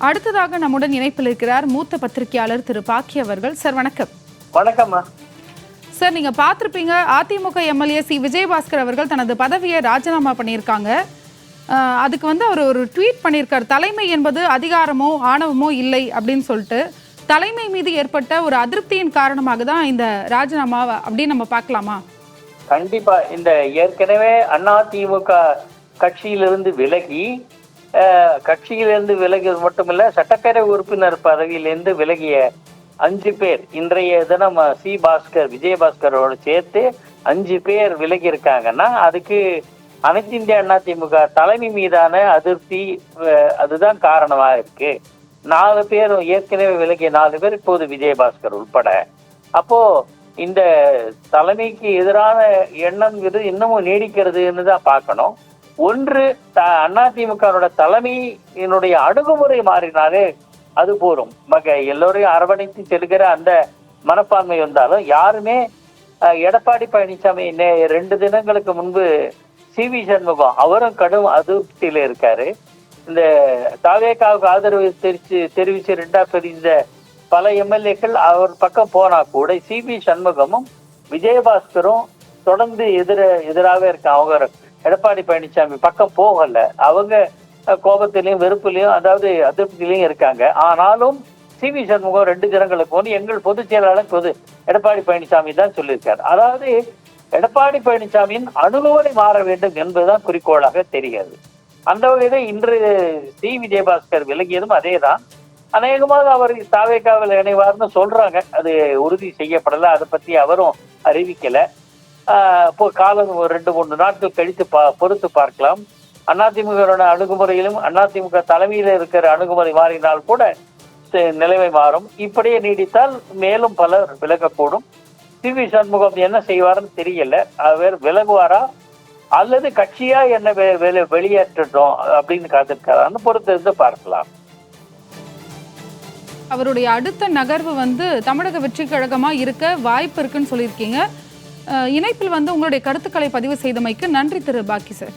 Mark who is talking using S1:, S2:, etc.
S1: அடுத்ததாக நம்முடன் இணைப்பில் இருக்கிறார் மூத்த பத்திரிகையாளர் திரு பாக்கி அவர்கள். சார் வணக்கம்.
S2: வணக்கம்மா.
S1: சார், நீங்க பார்த்திருப்பீங்க, அதிமுக எம்எல்ஏ சி விஜயபாஸ்கர் அவர்கள் தனது பதவியை ராஜினாமா பண்ணியிருக்காங்க. அதுக்கு அவர் ஒரு ட்வீட் பண்ணியிருக்கார். தலைமை என்பது அதிகாரமோ ஆணவமோ இல்லை அப்படின்னு சொல்லிட்டு தலைமை மீது ஏற்பட்ட ஒரு அதிருப்தியின் காரணமாக தான் இந்த ராஜினாமா அப்படின்னு நம்ம பார்க்கலாமா?
S2: கண்டிப்பா. இந்த ஏற்கனவே அதிமுக கட்சியிலிருந்து விலகியது மட்டுமில்ல, சட்டப்பேரவை உறுப்பினர் பதவியிலிருந்து விலகிய 5 பேர் இன்றைய தினம் விஜயபாஸ்கரோடு சேர்த்து 5 பேர் விலகி இருக்காங்கன்னா அதுக்கு அனைத்து இந்திய அதிமுக தலைமை மீதான அதிருப்தி அதுதான் காரணமா இருக்கு. 4 பேர் ஏற்கனவே விலகிய 4 பேர் இப்போது விஜயபாஸ்கர் உட்பட. அப்போ இந்த தலைமைக்கு எதிரான எண்ணம் இது இன்னமும் நீடிக்கிறதுன்னு தான் பார்க்கணும். ஒன்று, அதிமுக தலைமையினுடைய அணுகுமுறை மாறினாலே அது போரும். எல்லோரையும் அரவணைத்து செல்கிற அந்த மனப்பான்மை வந்தாலும் யாருமே எடப்பாடி பழனிசாமி 2 தினங்களுக்கு முன்பு சி.வி. சண்முகம் அவரும் கடும் அதிருப்தியில இருக்காரு. இந்த தாவேகாவுக்கு ஆதரவு தெரிவிச்சு 2ஆ பிரிந்த பல எம்எல்ஏக்கள் அவர் பக்கம் போனா கூட சி.வி. சண்முகமும் விஜயபாஸ்கரும் தொடர்ந்து எதிராக இருக்காங்க. அவங்க எடப்பாடி பழனிசாமி பக்கம் போகல. அவங்க கோபத்திலையும் வெறுப்புலையும் அதாவது அதிருப்தியிலையும் இருக்காங்க. ஆனாலும் சி.வி. சண்முகம் 2 தினங்களுக்கு போன எங்கள் பொதுச் செயலாளர் எடப்பாடி பழனிசாமி தான் சொல்லியிருக்காரு. அதாவது எடப்பாடி பழனிசாமியின் அணுகுமுறை மாற வேண்டும் என்பதுதான் குறிக்கோளாக தெரிகிறது. அந்த வகையில இன்று சி விஜயபாஸ்கர் விலகியதும் அதேதான். அநேகமாக அவர் தாவேகாவில் இணைவார்னு சொல்றாங்க. அது உறுதி செய்யப்படல. அதை பத்தி அவரும் அறிவிக்கல. இப்போ காலம் 2-3 நாட்கள் கழித்து பொறுத்து பார்க்கலாம். அதிமுக அணுகுமுறையிலும் அதிமுக தலைமையில இருக்கிற அணுகுமுறை மாறினால் கூட நிலைமை மாறும். இப்படியே நீடித்தால் மேலும் பலர் விலகக்கூடும். சி.வி. சண்முகம் என்ன செய்வார்னு தெரியல. அவர் விலகுவாரா அல்லது கட்சியா என்ன வெளியேற்றட்டும் அப்படின்னு காத்திருக்காரான்னு பொறுத்து இருந்து பார்க்கலாம்.
S1: அவருடைய அடுத்த நகர்வு தமிழக வெற்றி கழகமா இருக்க வாய்ப்பு இருக்குன்னு சொல்லியிருக்கீங்க. இணைப்பில் உங்களுடைய கருத்துக்களை பதிவு செய்தமைக்கு நன்றி திரு பாக்கி சார்.